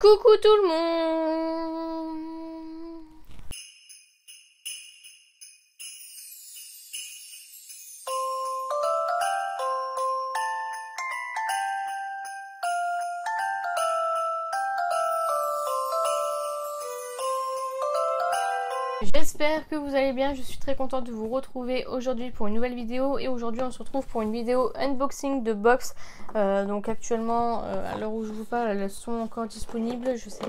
Coucou tout le monde! J'espère que vous allez bien, je suis très contente de vous retrouver aujourd'hui pour une nouvelle vidéo. Et aujourd'hui on se retrouve pour une vidéo unboxing de box. Donc actuellement, à l'heure où je vous parle, elles sont encore disponibles. Je sais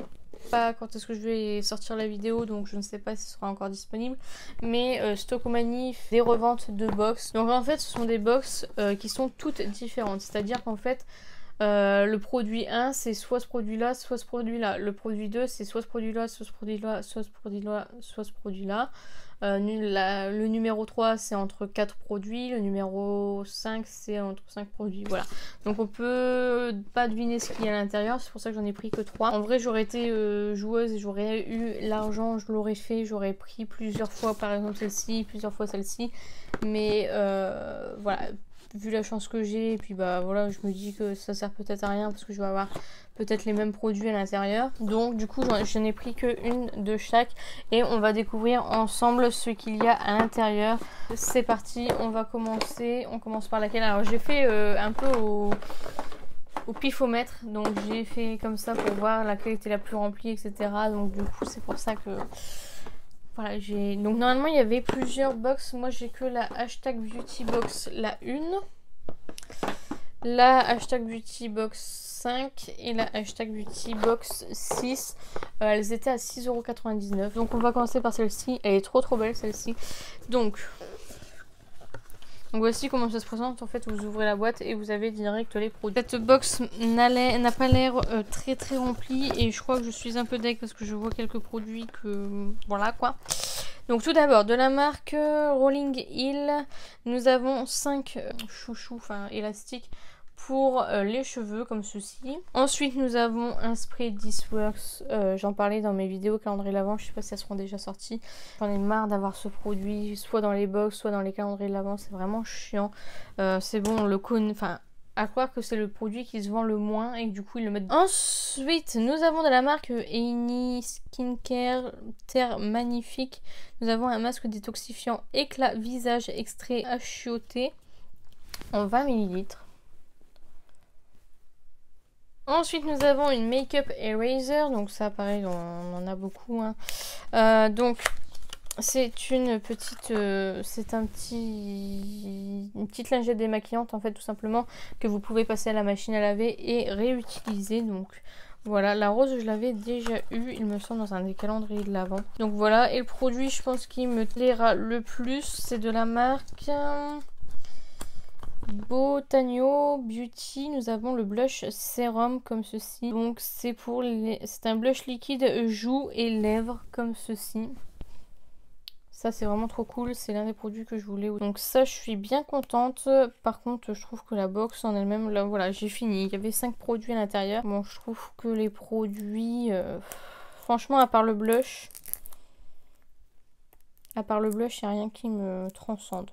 pas quand est-ce que je vais sortir la vidéo, donc je ne sais pas si ce sera encore disponible. Mais Stockomanie fait des reventes de box. Donc en fait ce sont des box qui sont toutes différentes. C'est-à-dire qu'en fait le produit 1 c'est soit ce produit là, soit ce produit là. Le produit 2 c'est soit ce produit là, soit ce produit là, soit ce produit là, soit ce produit là. Le numéro 3 c'est entre 4 produits, le numéro 5 c'est entre 5 produits, voilà. Donc on peut pas deviner ce qu'il y a à l'intérieur, c'est pour ça que j'en ai pris que 3. En vrai j'aurais été joueuse et j'aurais eu l'argent, je l'aurais fait, j'aurais pris plusieurs fois par exemple celle-ci, plusieurs fois celle-ci. Mais voilà, vu la chance que j'ai, et puis bah voilà, je me dis que ça sert peut-être à rien parce que je vais avoir peut-être les mêmes produits à l'intérieur. Donc du coup j'en ai pris que une de chaque et on va découvrir ensemble ce qu'il y a à l'intérieur. C'est parti, on va commencer. On commence par laquelle? Alors j'ai fait un peu au pifomètre, donc j'ai fait comme ça pour voir laquelle était la plus remplie, etc. Donc du coup c'est pour ça que voilà, donc normalement il y avait plusieurs box. Moi j'ai que la hashtag beauty box la 1, la hashtag beauty box 5 et la hashtag beauty box 6. Elles étaient à 6,99 €. Donc on va commencer par celle-ci. Elle est trop belle celle-ci. Donc voici comment ça se présente. En fait vous ouvrez la boîte et vous avez direct les produits. Cette box n'a pas l'air très remplie et je crois que je suis un peu deg parce que je vois quelques produits que voilà quoi. Donc tout d'abord de la marque Rolling Hill, nous avons 5 chouchous, enfin élastiques pour les cheveux comme ceci. Ensuite nous avons un spray This Works, j'en parlais dans mes vidéos calendrier de l'Avent, je sais pas si elles seront déjà sorties. J'en ai marre d'avoir ce produit soit dans les box soit dans les calendriers de l'Avent, c'est vraiment chiant. C'est bon, on le connaît, enfin à croire que c'est le produit qui se vend le moins et que du coup ils le mettent. Ensuite nous avons de la marque Aini Skincare Terre Magnifique, nous avons un masque détoxifiant éclat visage extrait achioté en 20 ml. Ensuite nous avons une make-up eraser, donc ça pareil on en a beaucoup hein. Donc c'est une petite une petite lingette démaquillante en fait tout simplement, que vous pouvez passer à la machine à laver et réutiliser. Donc voilà, la rose je l'avais déjà eu il me semble dans un des calendriers de l'Avent. Donc voilà, et le produit je pense qui me plaira le plus c'est de la marque Botagno Beauty. Nous avons le blush sérum comme ceci. Donc c'est un blush liquide joues et lèvres comme ceci. Ça c'est vraiment trop cool, c'est l'un des produits que je voulais. Donc ça je suis bien contente. Par contre je trouve que la box en elle-même, là voilà j'ai fini. Il y avait 5 produits à l'intérieur. Bon je trouve que les produits, franchement à part le blush, il n'y a rien qui me transcende.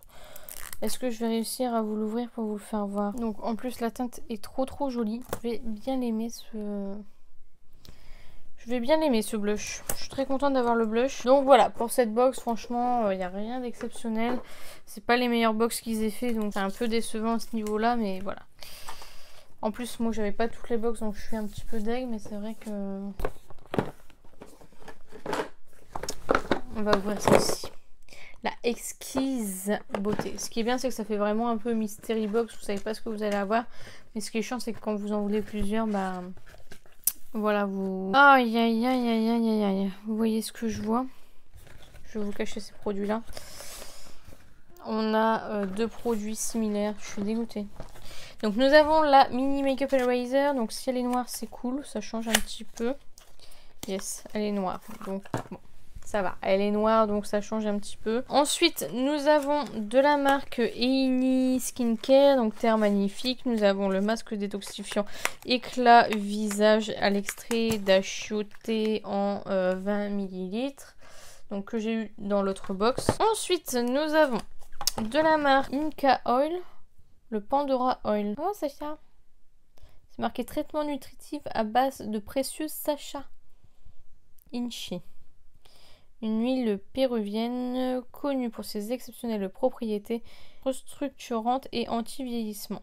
Est-ce que je vais réussir à vous l'ouvrir pour vous le faire voir? Donc en plus la teinte est trop jolie. Je vais bien l'aimer ce blush. Je suis très contente d'avoir le blush. Donc voilà, pour cette box, franchement, il n'y a rien d'exceptionnel. C'est pas les meilleures box qu'ils aient fait, donc c'est un peu décevant à ce niveau-là, mais voilà. En plus, moi, j'avais pas toutes les box, donc je suis un petit peu deg, mais c'est vrai que... On va ouvrir celle-ci. La exquise beauté. Ce qui est bien, c'est que ça fait vraiment un peu mystery box. Vous savez pas ce que vous allez avoir. Mais ce qui est chiant, c'est que quand vous en voulez plusieurs, bah... Voilà, vous... Aïe, aïe, aïe, aïe, aïe, aïe. Vous voyez ce que je vois? Je vais vous cacher ces produits-là. On a 2 produits similaires. Je suis dégoûtée. Donc, nous avons la mini makeup eraser. Donc, si elle est noire, c'est cool. Ça change un petit peu. Yes, elle est noire. Donc, bon. Ça va, elle est noire donc ça change un petit peu. Ensuite nous avons de la marque Aini Skincare, donc Terre Magnifique. Nous avons le masque détoxifiant éclat visage à l'extrait d'achioté en 20 ml. Donc que j'ai eu dans l'autre box. Ensuite nous avons de la marque Inca Oil, le Pandora Oil. Oh c'est ça. C'est marqué traitement nutritif à base de précieux Sacha Inchi. Une huile péruvienne connue pour ses exceptionnelles propriétés restructurantes et anti-vieillissement.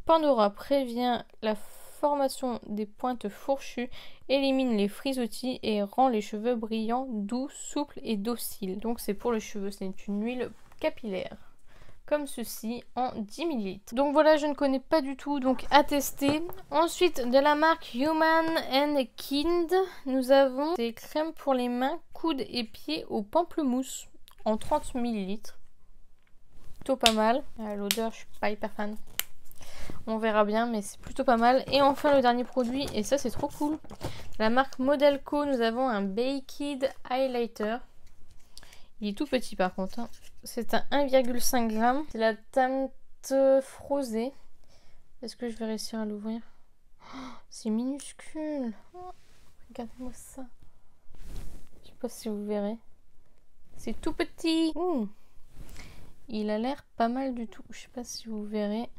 Pandora prévient la formation des pointes fourchues, élimine les frisottis et rend les cheveux brillants, doux, souples et dociles. Donc c'est pour les cheveux, c'est une huile capillaire. Comme ceci en 10 ml. Donc voilà, je ne connais pas du tout, donc à tester. Ensuite, de la marque Human and Kind, nous avons des crèmes pour les mains, coudes et pieds au pamplemousse en 30 ml. Plutôt pas mal. L'odeur, je suis pas hyper fan. On verra bien, mais c'est plutôt pas mal. Et enfin, le dernier produit, et ça c'est trop cool. La marque Modelco, nous avons un Baked Highlighter. Il est tout petit par contre. Hein. C'est un 1,5 g. C'est la teinte frosée. Est-ce que je vais réussir à l'ouvrir? Oh, c'est minuscule. Oh, regardez-moi ça. Je sais pas si vous verrez. C'est tout petit. Ouh. Il a l'air pas mal du tout. Je sais pas si vous verrez.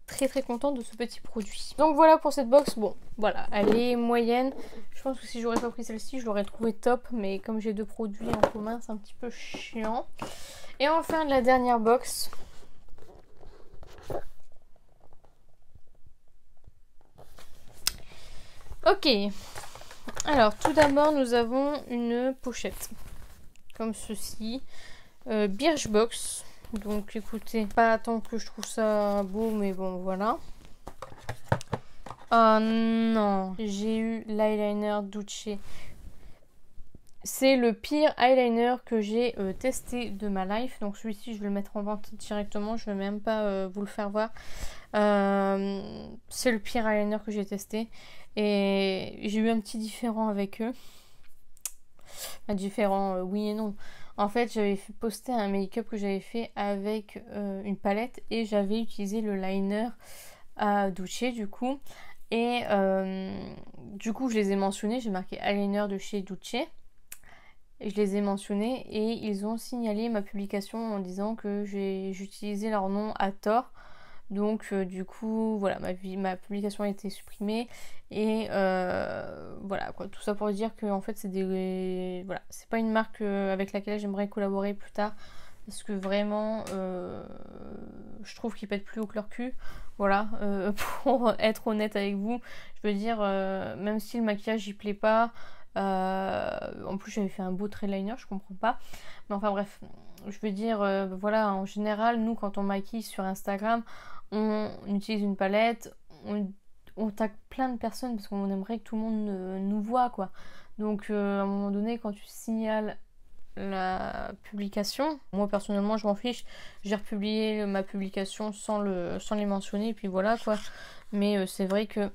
Très contente de ce petit produit. Donc voilà pour cette box. Bon, voilà, elle est moyenne. Je pense que si j'aurais pas pris celle-ci, je l'aurais trouvé top. Mais comme j'ai deux produits en commun, c'est un petit peu chiant. Et enfin, la dernière box. Ok. Alors, tout d'abord, nous avons une pochette. Comme ceci. Birchbox. Donc écoutez, pas tant que je trouve ça beau, mais bon voilà. Oh non, j'ai eu l'eyeliner Duce. C'est le pire eyeliner que j'ai testé de ma life. Donc celui-ci, je vais le mettre en vente directement. Je ne vais même pas vous le faire voir. C'est le pire eyeliner que j'ai testé. Et j'ai eu un petit différent avec eux. Un différent, oui et non. En fait, j'avais posté un make-up que j'avais fait avec une palette et j'avais utilisé le liner à Duce du coup. Et du coup, je les ai mentionnés. J'ai marqué eyeliner de chez Duce. Et je les ai mentionnés et ils ont signalé ma publication en disant que j'utilisais leur nom à tort. Donc du coup voilà, ma publication a été supprimée et voilà quoi, tout ça pour dire que en fait c'est des voilà, c'est pas une marque avec laquelle j'aimerais collaborer plus tard parce que vraiment je trouve qu'ils pètent plus haut que leur cul. Voilà, pour être honnête avec vous, je veux dire même si le maquillage il plaît pas, en plus j'avais fait un beau trait liner, je comprends pas, mais enfin bref, je veux dire voilà, en général nous quand on maquille sur Instagram on utilise une palette, on tag plein de personnes parce qu'on aimerait que tout le monde nous voit quoi. Donc à un moment donné quand tu signales la publication, moi personnellement je m'en fiche, j'ai republié ma publication sans les mentionner et puis voilà quoi. Mais c'est vrai que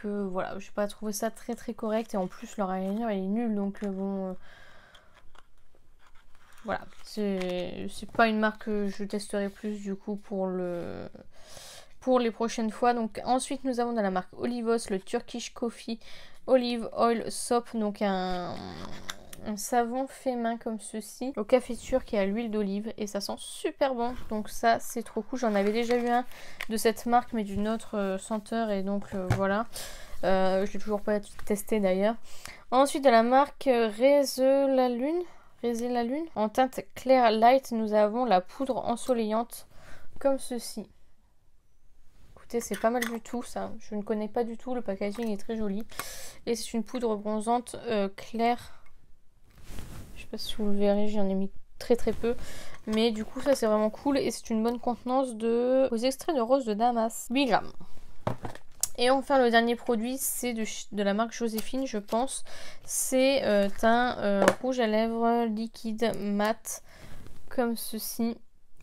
voilà, j'ai pas trouvé ça très correct et en plus leur eyeliner il est nul donc bon voilà, c'est pas une marque que je testerai plus du coup pour les prochaines fois. Donc ensuite nous avons dans la marque Olivos le Turkish Coffee Olive Oil Soap, donc un savon fait main comme ceci au café turc et à l'huile d'olive et ça sent super bon, donc ça c'est trop cool. J'en avais déjà eu un de cette marque mais d'une autre senteur et donc voilà, je l'ai toujours pas testé d'ailleurs. Ensuite de la marque Raise la Lune en teinte clair light, nous avons la poudre ensoleillante comme ceci. Écoutez, c'est pas mal du tout ça, je ne connais pas du tout, le packaging est très joli et c'est une poudre bronzante claire. Je sais pas si vous le verrez, j'en ai mis très peu, mais du coup ça c'est vraiment cool et c'est une bonne contenance aux extraits de rose de Damas, 8 grammes. Et enfin le dernier produit c'est de la marque Joséphine je pense. C'est un rouge à lèvres liquide mat comme ceci.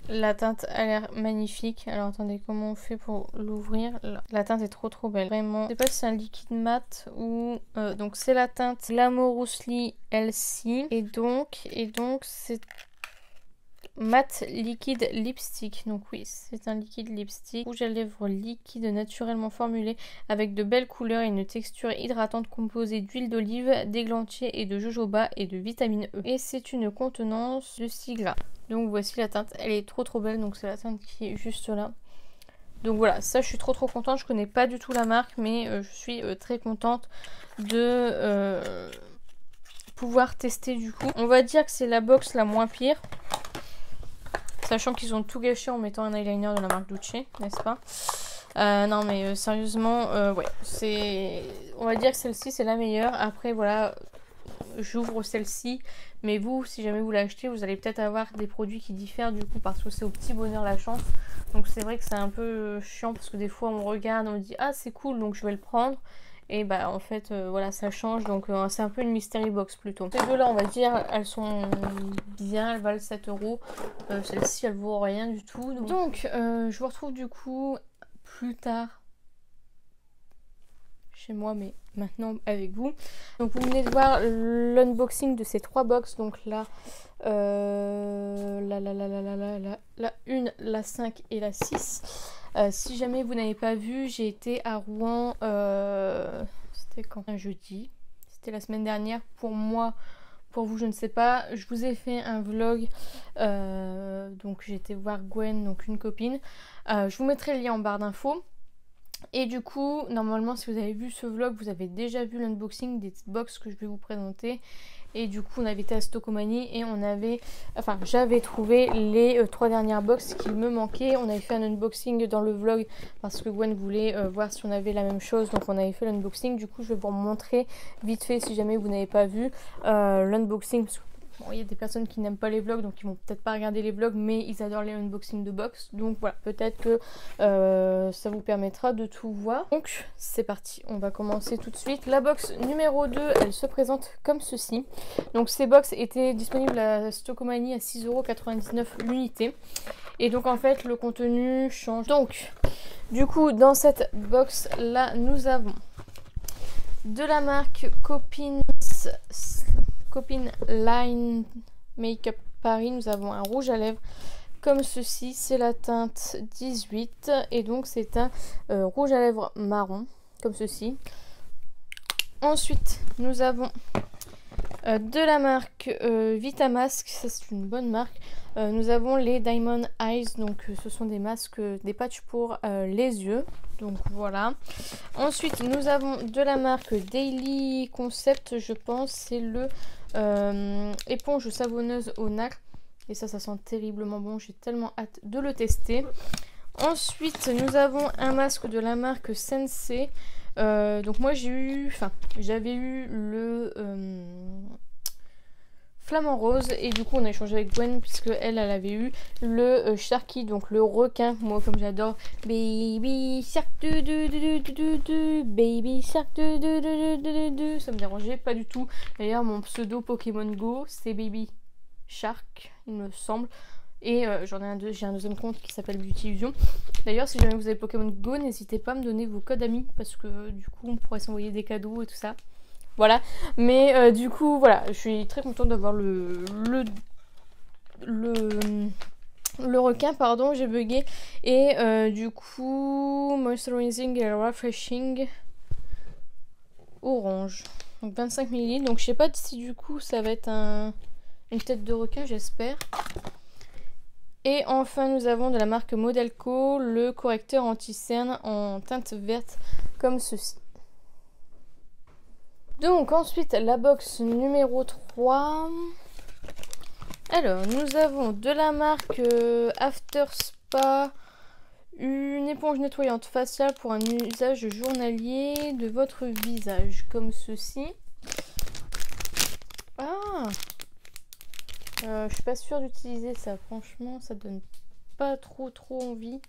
La teinte a l'air magnifique. Alors attendez, comment on fait pour l'ouvrir? La teinte est trop belle. Vraiment. Je sais pas si c'est un liquide mat ou... donc c'est la teinte Glamorously LC. Et donc c'est mat liquide lipstick. Donc oui, c'est un liquide lipstick. Rouge à lèvres liquide naturellement formulé avec de belles couleurs et une texture hydratante composée d'huile d'olive, d'églantier et de jojoba et de vitamine E. Et c'est une contenance de 6 grammes. Donc voici la teinte, elle est trop belle, donc c'est la teinte qui est juste là. Donc voilà, ça je suis trop contente. Je connais pas du tout la marque, mais je suis très contente de pouvoir tester du coup. On va dire que c'est la box la moins pire, sachant qu'ils ont tout gâché en mettant un eyeliner de la marque Duce, n'est-ce pas? Non mais sérieusement, ouais, on va dire que celle-ci c'est la meilleure. Après voilà, j'ouvre celle-ci, mais vous, si jamais vous l'achetez, vous allez peut-être avoir des produits qui diffèrent du coup, parce que c'est au petit bonheur la chance. Donc c'est vrai que c'est un peu chiant, parce que des fois on regarde, on dit ah c'est cool, donc je vais le prendre. Et bah en fait voilà, ça change, donc c'est un peu une mystery box plutôt. Ces deux là, on va dire, elles sont bien, elles valent 7 €. Celle-ci elle vaut rien du tout. Donc je vous retrouve du coup plus tard chez moi, mais maintenant avec vous. Donc vous venez de voir l'unboxing de ces 3 box. Donc là, la 1, la 5 et la 6. Si jamais vous n'avez pas vu, j'ai été à Rouen, c'était quand? Un jeudi. C'était la semaine dernière pour moi. Pour vous, je ne sais pas. Je vous ai fait un vlog. Donc j'ai été voir Gwen, donc une copine. Je vous mettrai le lien en barre d'infos. Et du coup, normalement, si vous avez vu ce vlog, vous avez déjà vu l'unboxing des box que je vais vous présenter. Et du coup, on avait été à Stockomanie et j'avais trouvé les 3 dernières box qui me manquaient. On avait fait un unboxing dans le vlog parce que Gwen voulait voir si on avait la même chose. Donc on avait fait l'unboxing. Du coup, je vais vous montrer vite fait si jamais vous n'avez pas vu l'unboxing. Bon, il y a des personnes qui n'aiment pas les vlogs, donc ils vont peut-être pas regarder les vlogs, mais ils adorent les unboxings de box. Donc voilà, peut-être que ça vous permettra de tout voir. Donc c'est parti, on va commencer tout de suite. La box numéro 2, elle se présente comme ceci. Donc ces box étaient disponibles à Stockomanie à 6,99 € l'unité. Et donc en fait, le contenu change. Donc, du coup, dans cette box là, nous avons de la marque Copine Line Makeup Paris, nous avons un rouge à lèvres comme ceci, c'est la teinte 18 et donc c'est un rouge à lèvres marron comme ceci. Ensuite nous avons de la marque Vitamask, ça c'est une bonne marque. Nous avons les Diamond Eyes, donc ce sont des masques, des patchs pour les yeux. Donc voilà. Ensuite nous avons de la marque Daily Concept, je pense, c'est le éponge savonneuse au nacre. Et ça sent terriblement bon, j'ai tellement hâte de le tester. Ensuite nous avons un masque de la marque Sensei. Donc moi j'avais eu le flamant rose et du coup on a échangé avec Gwen puisque elle avait eu le Sharky, donc le requin. Moi comme j'adore Baby Shark Baby Shark ça me dérangeait pas du tout. D'ailleurs mon pseudo Pokémon Go c'est Baby Shark il me semble. Et j'ai un deuxième compte qui s'appelle Beauty Illusion. D'ailleurs, si jamais vous avez Pokémon Go, n'hésitez pas à me donner vos codes amis. Parce que du coup, on pourrait s'envoyer des cadeaux et tout ça. Voilà. Mais du coup, voilà. Je suis très contente d'avoir le requin, pardon, j'ai bugué. Et du coup, Moisturizing et Refreshing orange. Donc 25 ml. Donc je sais pas si du coup, ça va être une tête de requin, j'espère. Et enfin nous avons de la marque Modelco le correcteur anti-cerne en teinte verte comme ceci. Donc ensuite la box numéro 3. Alors nous avons de la marque After Spa une éponge nettoyante faciale pour un usage journalier de votre visage comme ceci. Ah, je suis pas sûre d'utiliser ça, franchement ça donne pas trop envie.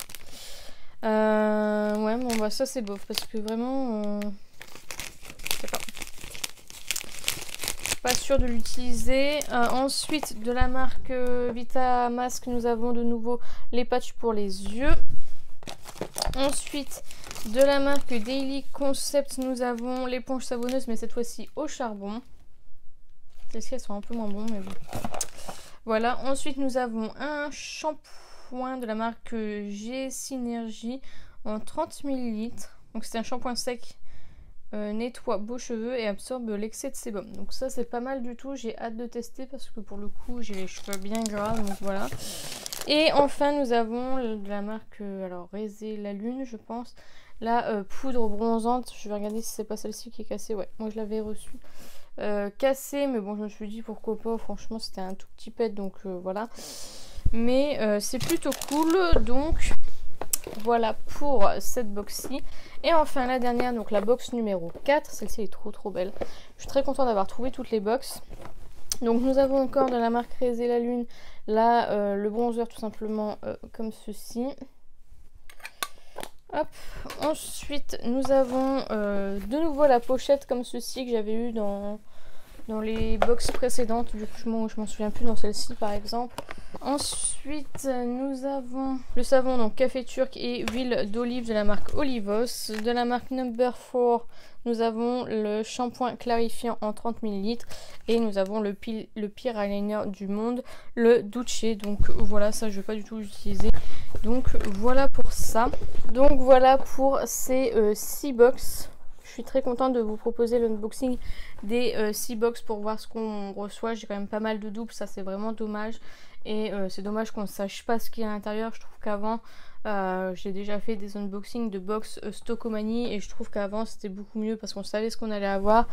Ouais bon bah ça c'est bof parce que vraiment je sais pas sûre de l'utiliser. Ensuite de la marque Vitamask nous avons de nouveau les patchs pour les yeux. Ensuite de la marque Daily Concept nous avons l'éponge savonneuse mais cette fois-ci au charbon. Celles-ci elles sont un peu moins bonnes mais bon. Voilà, ensuite nous avons un shampoing de la marque G-Synergie en 30 ml. Donc c'est un shampoing sec, nettoie beaux cheveux et absorbe l'excès de sébum. Donc ça c'est pas mal du tout, j'ai hâte de tester parce que pour le coup j'ai les cheveux bien gras, donc voilà. Et enfin nous avons de la marque alors Raiser la Lune je pense, la poudre bronzante. Je vais regarder si c'est pas celle-ci qui est cassée. Ouais, moi je l'avais reçue cassée, mais bon je me suis dit pourquoi pas, franchement c'était un tout petit pet donc voilà. Mais c'est plutôt cool, donc voilà pour cette box-ci. Et enfin la dernière, donc la box numéro 4, celle-ci est trop belle. Je suis très contente d'avoir trouvé toutes les box. Donc nous avons encore de la marque Raiser la Lune, là le bronzer tout simplement comme ceci. Hop. Ensuite nous avons de nouveau la pochette comme ceci que j'avais eu dans les box précédentes. Du coup je m'en souviens plus dans celle-ci par exemple. Ensuite nous avons le savon donc café turc et huile d'olive de la marque Olivos. De la marque Number 4 nous avons le shampoing clarifiant en 30 ml. Et nous avons le pire eyeliner du monde, le Duce. Donc voilà, ça je vais pas du tout l'utiliser. Donc voilà pour ça. Donc voilà pour ces 6 box. Je suis très contente de vous proposer l'unboxing des 6 box pour voir ce qu'on reçoit. J'ai quand même pas mal de doubles, ça c'est vraiment dommage. Et c'est dommage qu'on ne sache pas ce qu'il y a à l'intérieur. Je trouve qu'avant j'ai déjà fait des unboxings de box Stockomanie et je trouve qu'avant c'était beaucoup mieux parce qu'on savait ce qu'on allait avoir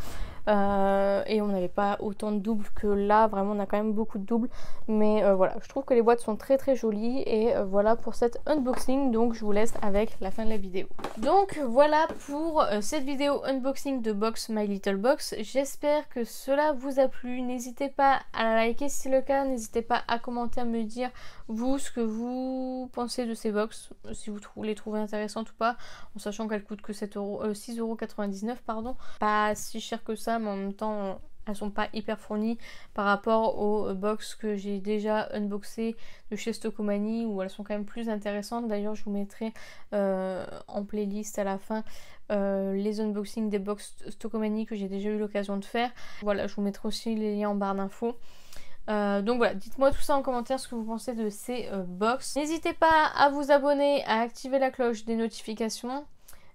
et on n'avait pas autant de doubles que là. Vraiment on a quand même beaucoup de doubles, mais voilà, je trouve que les boîtes sont très jolies et voilà pour cet unboxing. Donc je vous laisse avec la fin de la vidéo. Donc voilà pour cette vidéo unboxing de box My Little Box. J'espère que cela vous a plu. N'hésitez pas à la liker si c'est le cas, n'hésitez pas à commenter, à me dire vous ce que vous pensez de ces box, si vous les trouvez intéressantes ou pas, en sachant qu'elles coûtent que 6,99 €, pardon. Pas si cher que ça, mais en même temps elles sont pas hyper fournies par rapport aux box que j'ai déjà unboxées de chez Stockomanie, où elles sont quand même plus intéressantes. D'ailleurs je vous mettrai en playlist à la fin les unboxings des box Stockomanie que j'ai déjà eu l'occasion de faire. Voilà, je vous mettrai aussi les liens en barre d'infos. Donc voilà, dites-moi tout ça en commentaire ce que vous pensez de ces box. N'hésitez pas à vous abonner, à activer la cloche des notifications.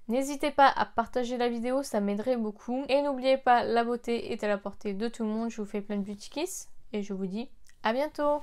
N'hésitez pas à partager la vidéo, ça m'aiderait beaucoup. Et n'oubliez pas, la beauté est à la portée de tout le monde. Je vous fais plein de beauty kiss et je vous dis à bientôt.